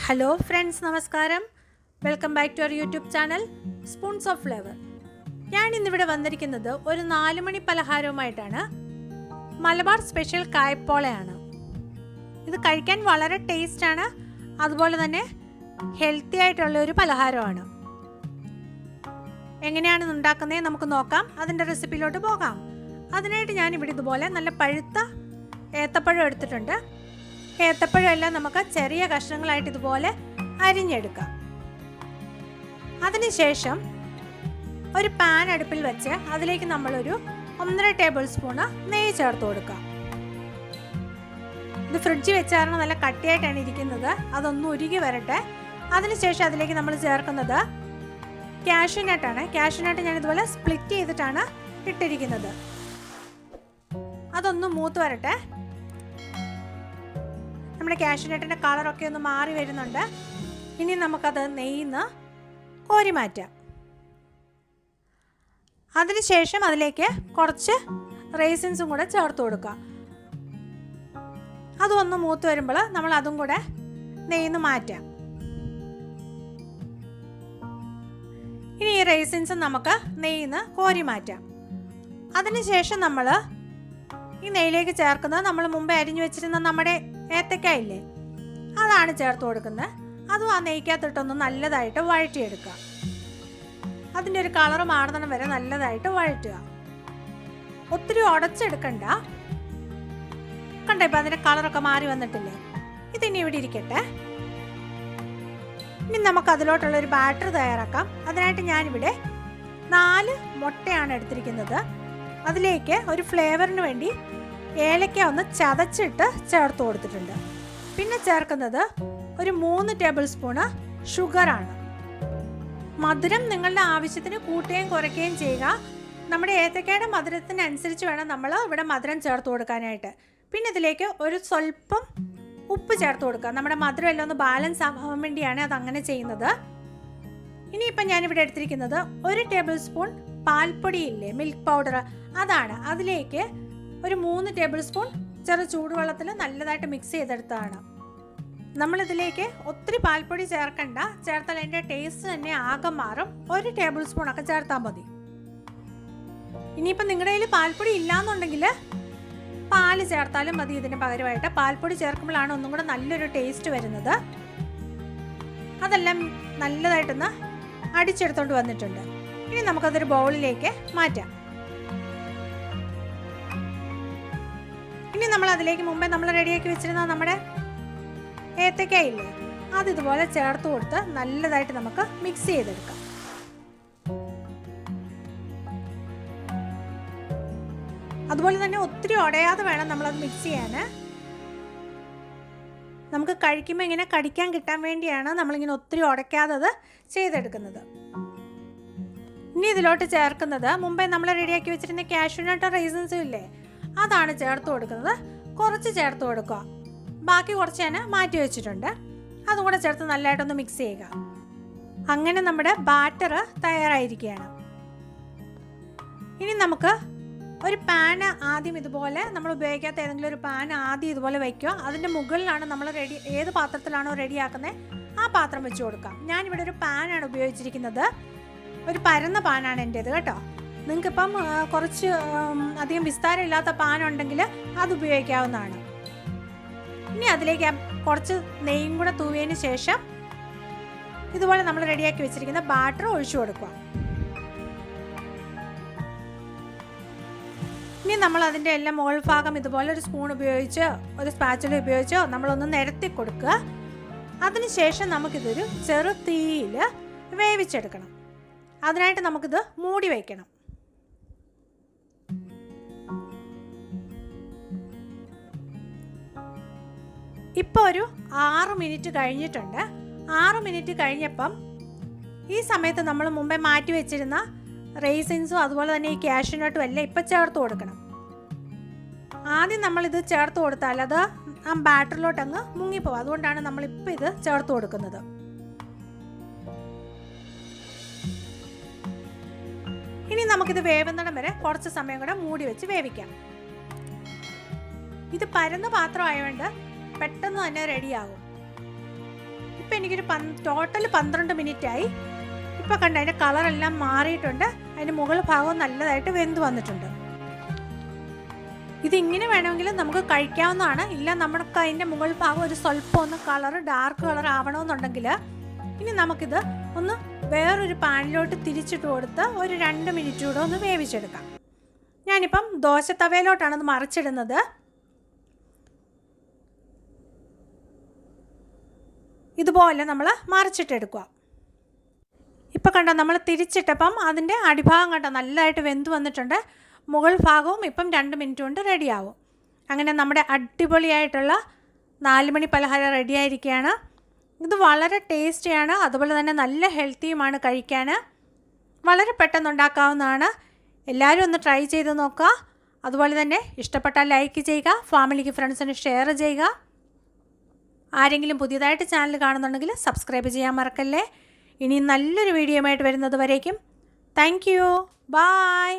Hello friends, നമസ്കാരം. Welcome back to our YouTube channel Spoons of Flavour. ഞാൻ ഇന്നിവിടെ വന്നിരിക്കുന്നത് ഒരു 4 മണി പലഹാരവുമായിട്ടാണ്. മലബാർ സ്പെഷ്യൽ കായ്പോളയാണ്. ഇത് കഴിക്കാൻ വളരെ ടേസ്റ്റാണ്, അതുപോലെ തന്നെ ഹെൽത്തി ആയിട്ടുള്ള ഒരു പലഹാരമാണ്. എങ്ങനെയാണ് ഉണ്ടാക്കുന്നത് നമുക്ക് നോക്കാം. അതിൻ്റെ റെസിപ്പിയിലോട്ട് പോകാം. അതിനായിട്ട് ഞാനിവിടെ ഇതുപോലെ നല്ല പഴുത്ത ഏത്തപ്പഴം എടുത്തിട്ടുണ്ട്. ഏത്തപ്പഴം എല്ലാം നമുക്ക് ചെറിയ കഷ്ണങ്ങളായിട്ട് ഇതുപോലെ അരിഞ്ഞെടുക്കാം. അതിനുശേഷം ഒരു പാൻ അടുപ്പിൽ വെച്ച് അതിലേക്ക് നമ്മളൊരു 1.5 ടേബിൾ സ്പൂണ് നെയ്യ് ചേർത്ത് കൊടുക്കാം. ഇത് ഫ്രിഡ്ജിൽ വെച്ചാണ് നല്ല കട്ടിയായിട്ടാണ് ഇരിക്കുന്നത്. അതൊന്ന് ഉരുകി വരട്ടെ. അതിനുശേഷം അതിലേക്ക് നമ്മൾ ചേർക്കുന്നത് കാഷ്യൂ നട്ടാണ്. കാഷ്യൂ നട്ട് ഞാൻ ഇതുപോലെ സ്പ്ലിറ്റ് ചെയ്തിട്ടാണ് ഇട്ടിരിക്കുന്നത്. അതൊന്ന് മൂത്ത് വരട്ടെ. നമ്മുടെ കാഷ്യൂ നട്ടിൻ്റെ കളറൊക്കെ ഒന്ന് മാറി വരുന്നുണ്ട്. ഇനി നമുക്കത് നെയ്യിന്ന് കോരി മാറ്റാം. അതിനുശേഷം അതിലേക്ക് കുറച്ച് റേസിൻസും കൂടെ ചേർത്ത് കൊടുക്കാം. അതും ഒന്ന് മൂത്ത് വരുമ്പോൾ നമ്മൾ അതും കൂടെ നെയ്യിന്ന് മാറ്റാം. ഇനി ഈ റേസിൻസ് നമുക്ക് നെയ്യിന്ന് കോരി മാറ്റാം. അതിനുശേഷം നമ്മൾ ഈ നെയ്യിലേക്ക് ചേർക്കുന്നത് നമ്മൾ മുമ്പേ അരിഞ്ഞു വെച്ചിരുന്ന നമ്മുടെ ഏത്തക്കായില്ലേ, അതാണ് ചേർത്ത് കൊടുക്കുന്നത്. അതും ആ നെയ്ക്കകത്തിട്ടൊന്ന് നല്ലതായിട്ട് വഴറ്റിയെടുക്കുക. അതിൻ്റെ ഒരു കളറ് മാറുന്നിടം വരെ നല്ലതായിട്ട് വഴറ്റുക. ഒത്തിരി ഉടച്ചെടുക്കണ്ട. കണ്ടോ, ഇപ്പം അതിൻ്റെ കളറൊക്കെ മാറി വന്നിട്ടില്ലേ? ഇതിനി ഇവിടെ ഇരിക്കട്ടെ. ഇനി നമുക്ക് അതിലോട്ടുള്ളൊരു ബാറ്റർ തയ്യാറാക്കാം. അതിനായിട്ട് ഞാനിവിടെ 4 മുട്ടയാണ് എടുത്തിരിക്കുന്നത്. അതിലേക്ക് ഒരു ഫ്ലേവറിന് വേണ്ടി ഏലക്ക ഒന്ന് ചതച്ചിട്ട് ചേർത്ത് കൊടുത്തിട്ടുണ്ട്. പിന്നെ ചേർക്കുന്നത് ഒരു 3 ടേബിൾ സ്പൂണ് ഷുഗറാണ്. മധുരം നിങ്ങളുടെ ആവശ്യത്തിന് കൂട്ടുകയും കുറയ്ക്കുകയും ചെയ്യുക. നമ്മുടെ ഏത്തക്കയുടെ മധുരത്തിനനുസരിച്ച് വേണം നമ്മൾ ഇവിടെ മധുരം ചേർത്ത് കൊടുക്കാനായിട്ട്. പിന്നെ ഇതിലേക്ക് ഒരു സ്വല്പം ഉപ്പ് ചേർത്ത് കൊടുക്കുക. നമ്മുടെ മധുരം എല്ലാം ഒന്ന് ബാലൻസ് ആവാൻ വേണ്ടിയാണ് അതങ്ങനെ ചെയ്യുന്നത്. ഇനിയിപ്പം ഞാനിവിടെ എടുത്തിരിക്കുന്നത് 1 ടേബിൾ സ്പൂൺ പാൽപ്പൊടിയില്ലേ, മിൽക്ക് പൗഡർ, അതാണ്. അതിലേക്ക് ഒരു 3 ടേബിൾ സ്പൂൺ ചെറു ചൂടുവെള്ളത്തിൽ നല്ലതായിട്ട് മിക്സ് ചെയ്തെടുത്തതാണ്. നമ്മളിതിലേക്ക് ഒത്തിരി പാൽപ്പൊടി ചേർക്കണ്ട. ചേർത്താൽ അതിൻ്റെ ടേസ്റ്റ് തന്നെ ആകെ മാറും. 1 ടേബിൾ സ്പൂണൊക്കെ ചേർത്താൽ മതി. ഇനിയിപ്പം നിങ്ങളുടെ കയ്യിൽ പാൽപ്പൊടി ഇല്ലയെന്നുണ്ടെങ്കിൽ പാല് ചേർത്താലും മതി. ഇതിന് പകരമായിട്ട് പാൽപ്പൊടി ചേർക്കുമ്പോഴാണ് ഒന്നും കൂടെ നല്ലൊരു ടേസ്റ്റ് വരുന്നത്. അതെല്ലാം നല്ലതായിട്ടൊന്ന് അടിച്ചെടുത്തോണ്ട് വന്നിട്ടുണ്ട്. ഇനി നമുക്കതൊരു ബൗളിലേക്ക് മാറ്റാം. ഇനി നമ്മൾ അതിലേക്ക് മുമ്പേ നമ്മൾ റെഡിയാക്കി വെച്ചിരുന്ന നമ്മുടെ ഏത്തക്കായില്ലേ, അതിതുപോലെ ചേർത്ത് കൊടുത്ത് നല്ലതായിട്ട് നമുക്ക് മിക്സ് ചെയ്തെടുക്കാം. അതുപോലെ തന്നെ ഒത്തിരി ഉടയാതെ വേണം നമ്മളത് മിക്സ് ചെയ്യാൻ. നമുക്ക് കഴിക്കുമ്പോൾ ഇങ്ങനെ കടിക്കാൻ കിട്ടാൻ വേണ്ടിയാണ് നമ്മളിങ്ങനെ ഒത്തിരി ഉടയ്ക്കാതെ ചെയ്തെടുക്കുന്നത്. ഇനി ഇതിലോട്ട് ചേർക്കുന്നത് മുമ്പേ നമ്മൾ റെഡിയാക്കി വെച്ചിരുന്ന കാഷ്യൂ നട്ട് റൈസിൻസും ഇല്ലേ, അതാണ് ചേർത്ത് കൊടുക്കുന്നത്. കുറച്ച് ചേർത്ത് കൊടുക്കുക. ബാക്കി കുറച്ച് ഞാൻ മാറ്റി വെച്ചിട്ടുണ്ട്. അതും കൂടെ ചേർത്ത് നല്ലതായിട്ടൊന്ന് മിക്സ് ചെയ്യുക. അങ്ങനെ നമ്മുടെ ബാറ്റർ തയ്യാറായിരിക്കുകയാണ്. ഇനി നമുക്ക് ഒരു പാൻ ആദ്യം ഇതുപോലെ നമ്മൾ ഉപയോഗിക്കാത്ത ഏതെങ്കിലും ഒരു പാൻ ആദ്യം ഇതുപോലെ വയ്ക്കുക. അതിൻ്റെ മുകളിലാണ് നമ്മൾ ഏത് പാത്രത്തിലാണോ റെഡിയാക്കുന്നത് ആ പാത്രം വെച്ച് കൊടുക്കാം. ഞാനിവിടെ ഒരു പാനാണ് ഉപയോഗിച്ചിരിക്കുന്നത്. ഒരു പരന്ന പാനാണ് എൻ്റേത് കേട്ടോ. നിങ്ങൾക്കിപ്പം കുറച്ച് അധികം വിസ്താരമില്ലാത്ത പാനുണ്ടെങ്കിൽ അത് ഉപയോഗിക്കാവുന്നതാണ്. ഇനി അതിലേക്ക് കുറച്ച് നെയ്യും കൂടെ തൂവിയതിന് ശേഷം ഇതുപോലെ നമ്മൾ റെഡിയാക്കി വെച്ചിരിക്കുന്ന ബാറ്റർ ഒഴിച്ചു കൊടുക്കുക. ഇനി നമ്മൾ അതിൻ്റെ എല്ലാം മുകൾ ഭാഗം ഇതുപോലെ ഒരു സ്പൂൺ ഉപയോഗിച്ചോ ഒരു സ്പാച്ചുല ഉപയോഗിച്ചോ നമ്മളൊന്ന് നിരത്തി കൊടുക്കുക. അതിനുശേഷം നമുക്കിതൊരു ചെറു തീയിൽ വേവിച്ചെടുക്കണം. അതിനായിട്ട് നമുക്കിത് മൂടി വയ്ക്കണം. ഇപ്പോൾ ഒരു 6 മിനിറ്റ് കഴിഞ്ഞിട്ടുണ്ട്. 6 മിനിറ്റ് കഴിഞ്ഞപ്പം ഈ സമയത്ത് നമ്മൾ മുമ്പേ മാറ്റി വെച്ചിരുന്ന റേസിൻസും അതുപോലെ തന്നെ ഈ കാഷ്യൂ നട്ടും എല്ലാം ഇപ്പം ചേർത്ത് കൊടുക്കണം. ആദ്യം നമ്മളിത് ചേർത്ത് കൊടുത്താൽ അത് ആ ബാറ്ററിലോട്ട് അങ്ങ് മുങ്ങിപ്പോകും. അതുകൊണ്ടാണ് നമ്മളിപ്പോൾ ഇത് ചേർത്ത് കൊടുക്കുന്നത്. ഇനി നമുക്കിത് വേവുന്നിടം വരെ കുറച്ച് സമയം കൂടെ മൂടി വെച്ച് വേവിക്കാം. ഇത് പരന്ന പാത്രം ആയതുകൊണ്ട് പെട്ടെന്ന് തന്നെ റെഡിയാകും. ഇപ്പം എനിക്കൊരു ടോട്ടൽ 12 മിനിറ്റ് ആയി. ഇപ്പോൾ കണ്ട അതിൻ്റെ കളറെല്ലാം മാറിയിട്ടുണ്ട്. അതിൻ്റെ മുകൾ ഭാഗവും നല്ലതായിട്ട് വെന്ത് വന്നിട്ടുണ്ട്. ഇതിങ്ങനെ വേണമെങ്കിൽ നമുക്ക് കഴിക്കാവുന്നതാണ്. ഇല്ല നമുക്ക് അതിൻ്റെ മുകൾ ഭാഗം ഒരു സ്വല്പം ഒന്ന് ഡാർക്ക് കളർ ആവണമെന്നുണ്ടെങ്കിൽ ഇനി നമുക്കിത് ഒന്ന് വേറൊരു പാനിലോട്ട് തിരിച്ചിട്ട് കൊടുത്ത് ഒരു 2 മിനിറ്റ് കൂടെ ഒന്ന് വേവിച്ചെടുക്കാം. ഞാനിപ്പം ദോശ തവയിലോട്ടാണ് ഇത് മറിച്ചിടുന്നത്. ഇതുപോലെ നമ്മൾ മറിച്ചിട്ടെടുക്കുക. ഇപ്പം കണ്ടോ നമ്മൾ തിരിച്ചിട്ടപ്പം അതിൻ്റെ അടിഭാഗം കണ്ടോ നല്ലതായിട്ട് വെന്ത് വന്നിട്ടുണ്ട്. മുകൾ ഭാഗവും ഇപ്പം 2 മിനിറ്റ് കൊണ്ട് റെഡിയാവും. അങ്ങനെ നമ്മുടെ അടിപൊളിയായിട്ടുള്ള 4 മണി പലഹാരം റെഡിയായിരിക്കുകയാണ്. ഇത് വളരെ ടേസ്റ്റിയാണ്, അതുപോലെ തന്നെ നല്ല ഹെൽത്തിയുമാണ് കഴിക്കാൻ. വളരെ പെട്ടെന്ന് ഉണ്ടാക്കാവുന്നതാണ്. എല്ലാവരും ഒന്ന് ട്രൈ ചെയ്ത് നോക്കുക. അതുപോലെ തന്നെ ഇഷ്ടപ്പെട്ടാൽ ലൈക്ക് ചെയ്യുക, ഫാമിലിക്ക് ഫ്രണ്ട്സിന് ഷെയർ ചെയ്യുക. ആരെങ്കിലും പുതിയതായിട്ട് ചാനൽ കാണുന്നുണ്ടെങ്കിൽ സബ്സ്ക്രൈബ് ചെയ്യാൻ മറക്കല്ലേ. ഇനി നല്ലൊരു വീഡിയോയുമായിട്ട് വരുന്നത് വരേക്കും താങ്ക് യു. ബൈ.